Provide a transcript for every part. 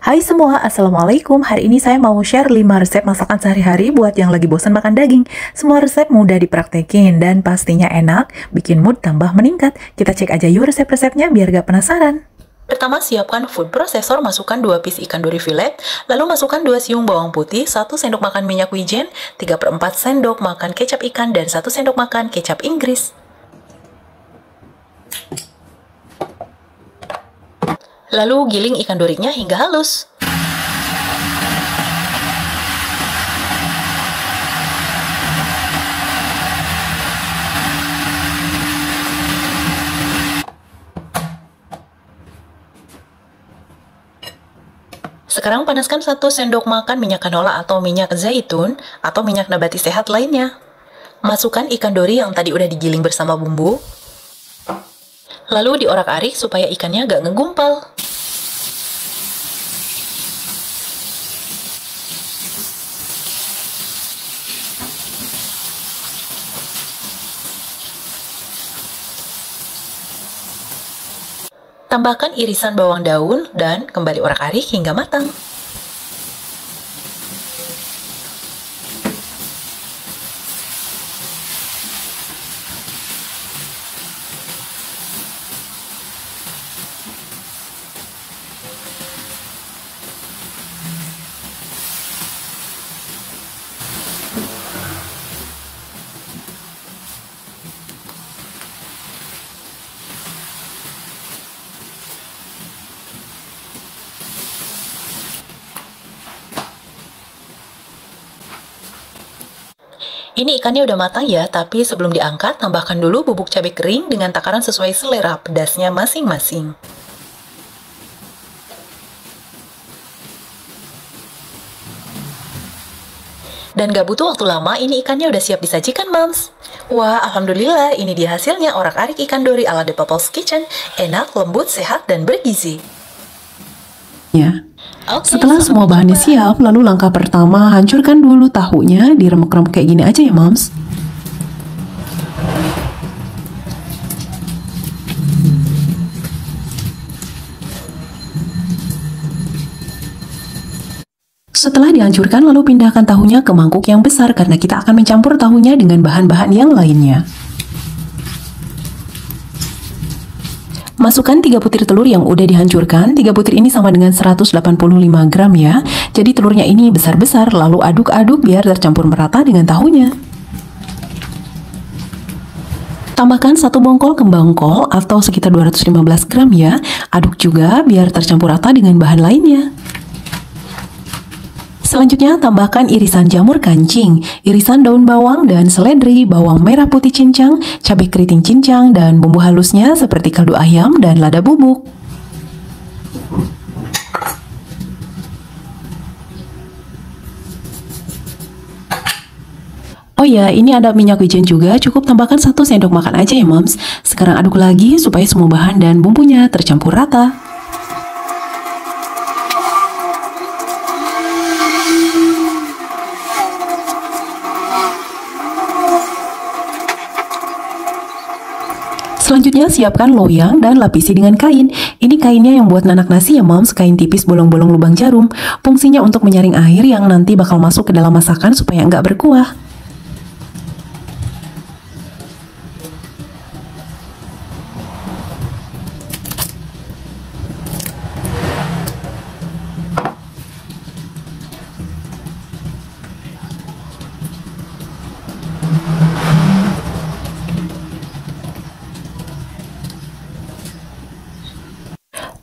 Hai semua, Assalamualaikum. Hari ini saya mau share 5 resep masakan sehari-hari buat yang lagi bosan makan daging. Semua resep mudah dipraktekin dan pastinya enak, bikin mood tambah meningkat. Kita cek aja yuk resep-resepnya biar gak penasaran. Pertama, siapkan food processor, masukkan 2 piece ikan dori filet, lalu masukkan 2 siung bawang putih, 1 sendok makan minyak wijen, 3/4 sendok makan kecap ikan, dan 1 sendok makan kecap Inggris. Lalu giling ikan dorinya hingga halus. Sekarang panaskan 1 sendok makan minyak canola atau minyak zaitun atau minyak nabati sehat lainnya. Masukkan ikan dori yang tadi udah digiling bersama bumbu. Lalu diorak-arik supaya ikannya gak ngegumpal. Tambahkan irisan bawang daun dan kembali orak-arik hingga matang. Ini ikannya udah matang ya, tapi sebelum diangkat, tambahkan dulu bubuk cabai kering dengan takaran sesuai selera pedasnya masing-masing. Dan gak butuh waktu lama, ini ikannya udah siap disajikan, Moms. Wah, alhamdulillah, ini dia hasilnya orak-arik ikan dori ala The People's Kitchen. Enak, lembut, sehat, dan bergizi. Ya. Setelah semua bahannya siap, lalu langkah pertama hancurkan dulu tahunya, diremek-remek kayak gini aja ya, Moms. Setelah dihancurkan, lalu pindahkan tahunya ke mangkuk yang besar karena kita akan mencampur tahunya dengan bahan-bahan yang lainnya. Masukkan 3 butir telur yang udah dihancurkan. 3 butir ini sama dengan 185 gram ya. Jadi telurnya ini besar-besar, lalu aduk-aduk biar tercampur merata dengan tahunya. Tambahkan 1 bongkol kembang kol atau sekitar 215 gram ya. Aduk juga biar tercampur rata dengan bahan lainnya. Selanjutnya tambahkan irisan jamur kancing, irisan daun bawang dan seledri, bawang merah putih cincang, cabai keriting cincang, dan bumbu halusnya seperti kaldu ayam dan lada bubuk. Oh ya, ini ada minyak wijen juga, cukup tambahkan 1 sendok makan aja ya, Moms. Sekarang aduk lagi supaya semua bahan dan bumbunya tercampur rata. Selanjutnya siapkan loyang dan lapisi dengan kain. Ini kainnya yang buat nanak nasi ya, Moms, kain tipis bolong-bolong lubang jarum. Fungsinya untuk menyaring air yang nanti bakal masuk ke dalam masakan supaya nggak berkuah.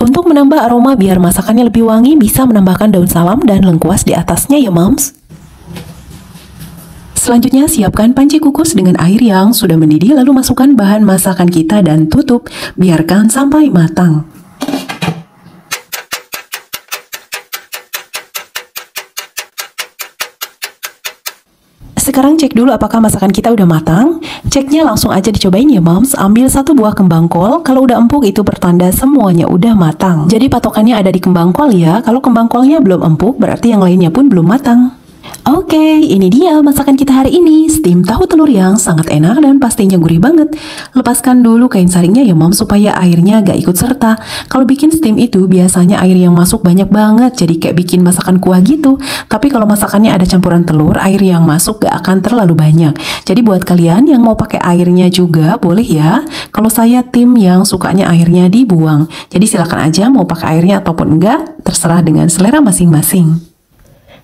Untuk menambah aroma biar masakannya lebih wangi, bisa menambahkan daun salam dan lengkuas di atasnya ya, Moms. Selanjutnya siapkan panci kukus dengan air yang sudah mendidih, lalu masukkan bahan masakan kita dan tutup, biarkan sampai matang. Sekarang cek dulu apakah masakan kita udah matang. Ceknya langsung aja dicobain ya, Moms. Ambil 1 buah kembang kol. Kalau udah empuk itu pertanda semuanya udah matang. Jadi patokannya ada di kembang kol ya. Kalau kembang kolnya belum empuk berarti yang lainnya pun belum matang. Oke, ini dia masakan kita hari ini. Steam tahu telur yang sangat enak dan pastinya gurih banget. Lepaskan dulu kain saringnya ya Mom, supaya airnya gak ikut serta. Kalau bikin steam itu biasanya air yang masuk banyak banget, jadi kayak bikin masakan kuah gitu. Tapi kalau masakannya ada campuran telur, air yang masuk gak akan terlalu banyak. Jadi buat kalian yang mau pakai airnya juga boleh ya. Kalau saya tim yang sukanya airnya dibuang. Jadi silakan aja mau pakai airnya ataupun enggak, terserah dengan selera masing-masing.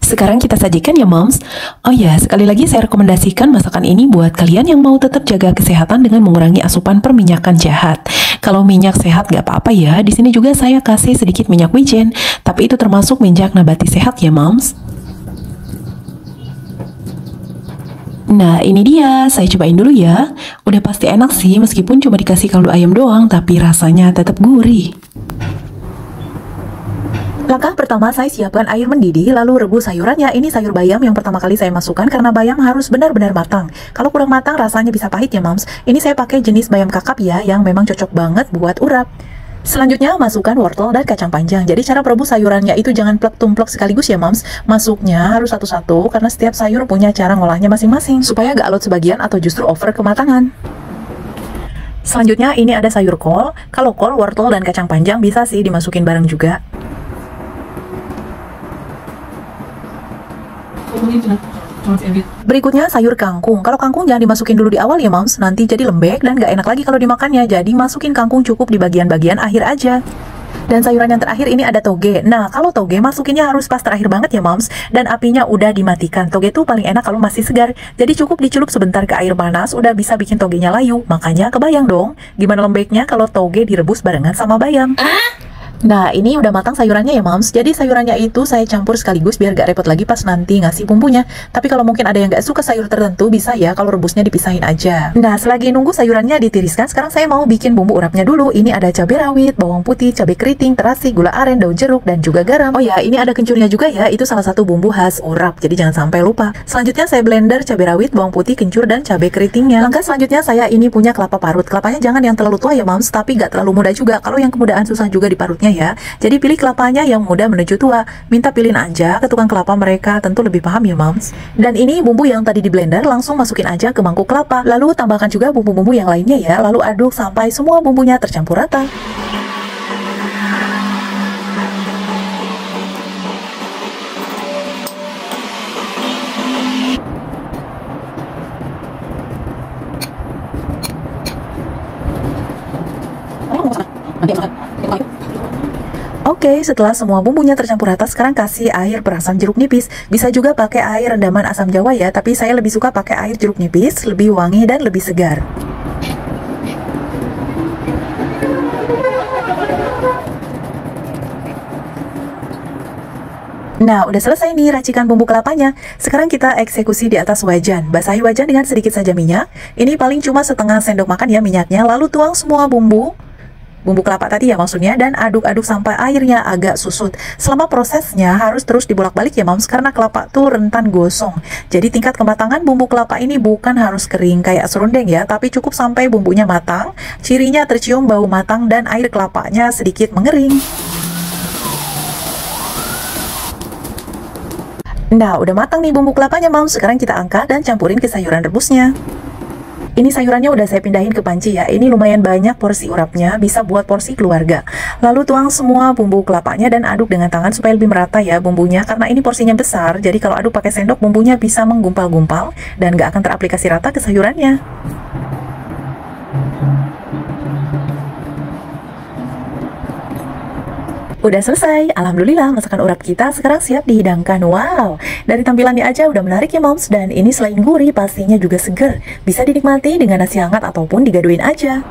Sekarang kita sajikan ya Moms. Oh ya, sekali lagi saya rekomendasikan masakan ini buat kalian yang mau tetap jaga kesehatan dengan mengurangi asupan perminyakan jahat. Kalau minyak sehat gak apa-apa ya. Di sini juga saya kasih sedikit minyak wijen, tapi itu termasuk minyak nabati sehat ya Moms. Nah ini dia, saya cobain dulu ya. Udah pasti enak sih, meskipun cuma dikasih kaldu ayam doang, tapi rasanya tetap gurih. Langkah pertama, saya siapkan air mendidih, lalu rebus sayurannya. Ini sayur bayam yang pertama kali saya masukkan karena bayam harus benar-benar matang. Kalau kurang matang rasanya bisa pahit ya Moms. Ini saya pakai jenis bayam kakap ya, yang memang cocok banget buat urap. Selanjutnya masukkan wortel dan kacang panjang. Jadi cara merebus sayurannya itu jangan plek-tumplek sekaligus ya Moms. Masuknya harus satu-satu karena setiap sayur punya cara ngolahnya masing-masing, supaya gak alot sebagian atau justru over kematangan. Selanjutnya ini ada sayur kol. Kalau kol, wortel, dan kacang panjang bisa sih dimasukin bareng juga. Berikutnya sayur kangkung. Kalau kangkung jangan dimasukin dulu di awal ya Moms, nanti jadi lembek dan gak enak lagi kalau dimakannya. Jadi masukin kangkung cukup di bagian-bagian akhir aja. Dan sayuran yang terakhir ini ada toge. Nah kalau toge masukinnya harus pas terakhir banget ya Moms, dan apinya udah dimatikan. Toge tuh paling enak kalau masih segar, jadi cukup dicelup sebentar ke air panas udah bisa bikin togenya layu. Makanya kebayang dong gimana lembeknya kalau toge direbus barengan sama bayam. Nah ini udah matang sayurannya ya Moms. Jadi sayurannya itu saya campur sekaligus biar gak repot lagi pas nanti ngasih bumbunya. Tapi kalau mungkin ada yang gak suka sayur tertentu, bisa ya kalau rebusnya dipisahin aja. Nah selagi nunggu sayurannya ditiriskan, sekarang saya mau bikin bumbu urapnya dulu. Ini ada cabai rawit, bawang putih, cabai keriting, terasi, gula aren, daun jeruk, dan juga garam. Oh ya, ini ada kencurnya juga ya. Itu salah satu bumbu khas urap, jadi jangan sampai lupa. Selanjutnya saya blender cabai rawit, bawang putih, kencur, dan cabai keritingnya. Langkah selanjutnya saya ini punya kelapa parut. Kelapanya jangan yang terlalu tua ya Moms, tapi gak terlalu muda juga. Kalau yang kemudaan susah juga diparutnya ya. Jadi pilih kelapanya yang muda menuju tua. Minta pilihin aja ke tukang kelapa, mereka tentu lebih paham ya Moms. Dan ini bumbu yang tadi di blender langsung masukin aja ke mangkuk kelapa. Lalu tambahkan juga bumbu-bumbu yang lainnya ya. Lalu aduk sampai semua bumbunya tercampur rata. Oke, setelah semua bumbunya tercampur rata, sekarang kasih air perasan jeruk nipis. Bisa juga pakai air rendaman asam jawa ya, tapi saya lebih suka pakai air jeruk nipis, lebih wangi dan lebih segar. Nah, udah selesai nih racikan bumbu kelapanya. Sekarang kita eksekusi di atas wajan. Basahi wajan dengan sedikit saja minyak. Ini paling cuma setengah sendok makan ya minyaknya. Lalu tuang semua bumbu kelapa tadi ya maksudnya, dan aduk-aduk sampai airnya agak susut. Selama prosesnya harus terus dibolak-balik ya Moms, karena kelapa tuh rentan gosong. Jadi tingkat kematangan bumbu kelapa ini bukan harus kering kayak serundeng ya, tapi cukup sampai bumbunya matang. Cirinya tercium bau matang dan air kelapanya sedikit mengering. Nah, udah matang nih bumbu kelapanya Moms. Sekarang kita angkat dan campurin ke sayuran rebusnya. Ini sayurannya udah saya pindahin ke panci ya. Ini lumayan banyak porsi urapnya, bisa buat porsi keluarga. Lalu tuang semua bumbu kelapanya dan aduk dengan tangan supaya lebih merata ya bumbunya. Karena ini porsinya besar, jadi kalau aduk pakai sendok bumbunya bisa menggumpal-gumpal dan gak akan teraplikasi rata ke sayurannya. Udah selesai, alhamdulillah masakan urap kita sekarang siap dihidangkan. Wow, dari tampilannya aja udah menarik ya Moms. Dan ini selain gurih pastinya juga seger. Bisa dinikmati dengan nasi hangat ataupun digaduin aja.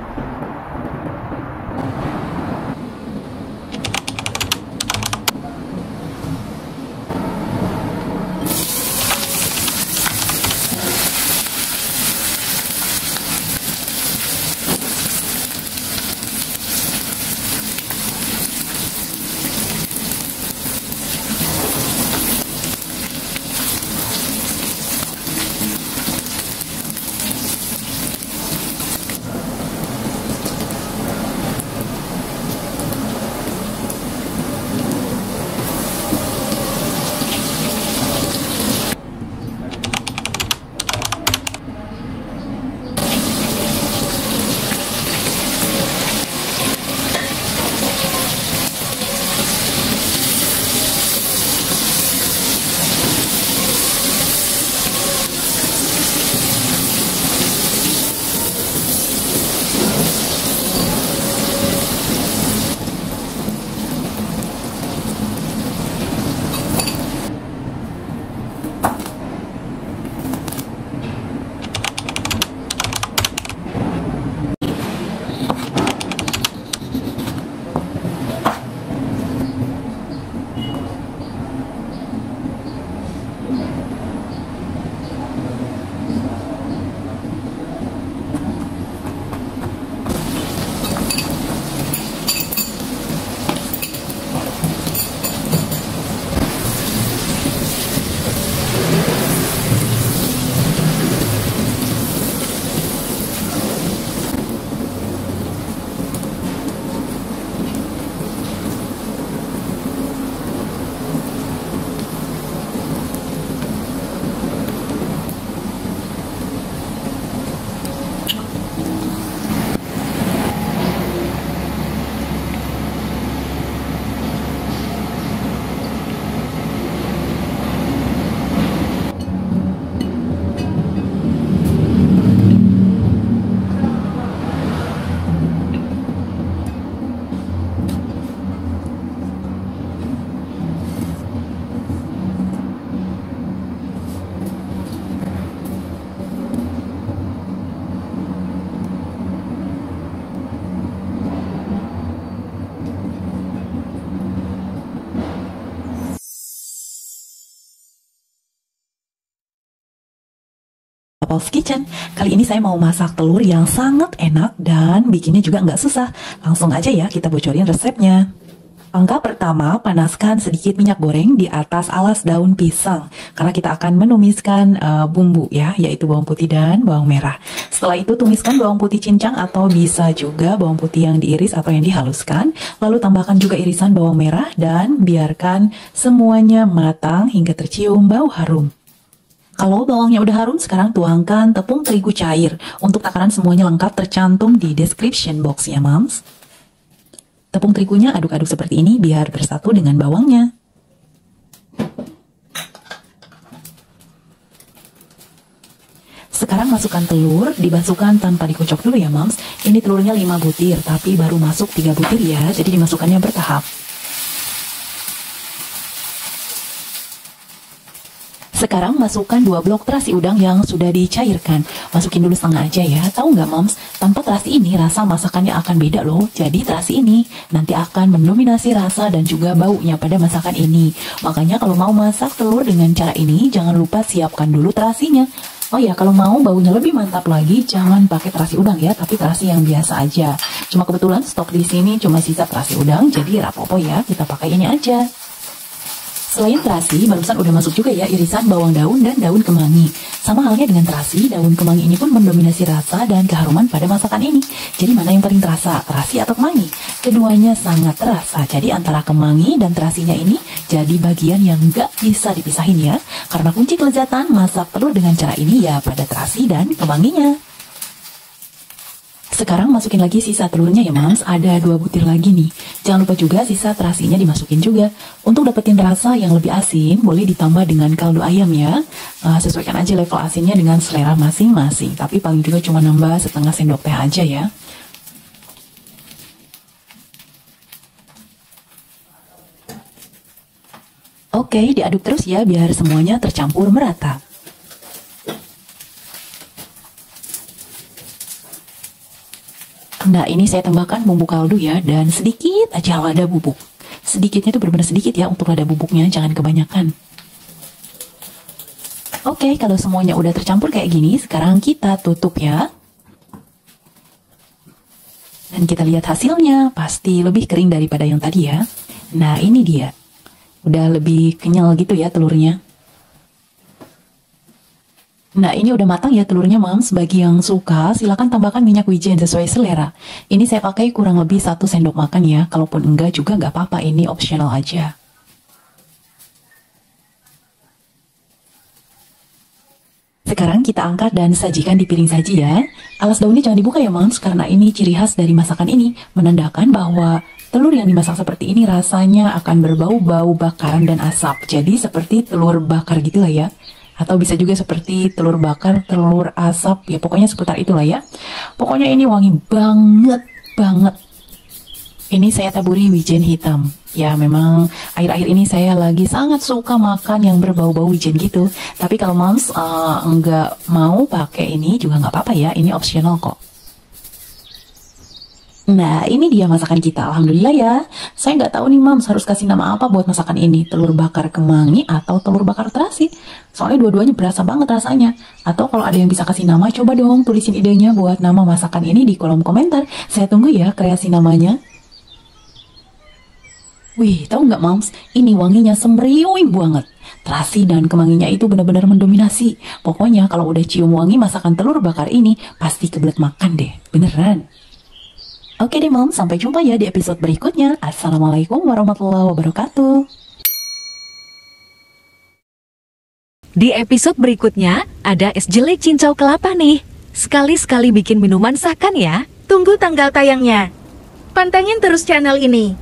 Papa's Kitchen. Kali ini saya mau masak telur yang sangat enak dan bikinnya juga nggak susah. Langsung aja ya kita bocorin resepnya. Langkah pertama, panaskan sedikit minyak goreng di atas alas daun pisang karena kita akan menumiskan bumbu ya, yaitu bawang putih dan bawang merah. Setelah itu tumiskan bawang putih cincang atau bisa juga bawang putih yang diiris atau yang dihaluskan. Lalu tambahkan juga irisan bawang merah dan biarkan semuanya matang hingga tercium bau harum. Kalau bawangnya udah harum, sekarang tuangkan tepung terigu cair. Untuk takaran semuanya lengkap tercantum di description box ya, Moms. Tepung terigunya aduk-aduk seperti ini biar bersatu dengan bawangnya. Sekarang masukkan telur, dibasuhkan tanpa dikocok dulu ya, Moms. Ini telurnya 5 butir, tapi baru masuk 3 butir ya, jadi dimasukkannya bertahap. Sekarang masukkan 2 blok terasi udang yang sudah dicairkan. Masukin dulu setengah aja ya. Tahu nggak, Moms? Tanpa terasi ini rasa masakannya akan beda loh. Jadi terasi ini nanti akan mendominasi rasa dan juga baunya pada masakan ini. Makanya kalau mau masak telur dengan cara ini, jangan lupa siapkan dulu terasinya. Oh ya, kalau mau baunya lebih mantap lagi, jangan pakai terasi udang ya, tapi terasi yang biasa aja. Cuma kebetulan stok di sini cuma sisa terasi udang, jadi rapopo ya, kita pakai ini aja. Selain terasi, barusan udah masuk juga ya irisan bawang daun dan daun kemangi. Sama halnya dengan terasi, daun kemangi ini pun mendominasi rasa dan keharuman pada masakan ini. Jadi mana yang paling terasa, terasi atau kemangi? Keduanya sangat terasa, jadi antara kemangi dan terasinya ini jadi bagian yang nggak bisa dipisahin ya. Karena kunci kelezatan masak telur dengan cara ini ya pada terasi dan kemanginya. Sekarang masukin lagi sisa telurnya ya, Moms. Ada 2 butir lagi nih. Jangan lupa juga sisa terasinya dimasukin juga. Untuk dapetin rasa yang lebih asin, boleh ditambah dengan kaldu ayam ya. Sesuaikan aja level asinnya dengan selera masing-masing. Tapi paling juga cuma nambah setengah sendok teh aja ya. Oke, diaduk terus ya biar semuanya tercampur merata. Nah, ini saya tambahkan bumbu kaldu ya, dan sedikit aja lada bubuk. Sedikitnya itu benar-benar sedikit ya untuk lada bubuknya, jangan kebanyakan. Oke, kalau semuanya udah tercampur kayak gini, sekarang kita tutup ya. Dan kita lihat hasilnya, pasti lebih kering daripada yang tadi ya. Nah, ini dia. Udah lebih kenyal gitu ya telurnya. Nah, ini udah matang ya telurnya, Moms. Bagi yang suka, silakan tambahkan minyak wijen sesuai selera. Ini saya pakai kurang lebih 1 sendok makan ya. Kalaupun enggak juga nggak apa-apa, ini optional aja. Sekarang kita angkat dan sajikan di piring saji ya. Alas daunnya jangan dibuka ya, Moms, karena ini ciri khas dari masakan ini. Menandakan bahwa telur yang dimasak seperti ini rasanya akan berbau-bau bakaran dan asap. Jadi seperti telur bakar gitu lah ya. Atau bisa juga seperti telur bakar, telur asap, ya pokoknya seputar itulah ya. Pokoknya ini wangi banget, banget. Ini saya taburi wijen hitam. Ya memang akhir-akhir ini saya lagi sangat suka makan yang berbau-bau wijen gitu. Tapi kalau Moms nggak mau pakai ini juga nggak apa-apa ya, ini optional kok. Nah, ini dia masakan kita. Alhamdulillah ya. Saya nggak tahu nih, Moms, harus kasih nama apa buat masakan ini. Telur bakar kemangi atau telur bakar terasi. Soalnya dua-duanya berasa banget rasanya. Atau kalau ada yang bisa kasih nama, coba dong tulisin idenya buat nama masakan ini di kolom komentar. Saya tunggu ya kreasi namanya. Wih, tahu nggak, Moms? Ini wanginya semriwing banget. Terasi dan kemanginya itu benar-benar mendominasi. Pokoknya kalau udah cium wangi masakan telur bakar ini, pasti kebelet makan deh. Beneran. Oke deh, Moms, sampai jumpa ya di episode berikutnya. Assalamualaikum warahmatullahi wabarakatuh. Di episode berikutnya, ada es jelly cincau kelapa nih. Sekali-sekali bikin minuman sah kan ya? Tunggu tanggal tayangnya. Pantengin terus channel ini.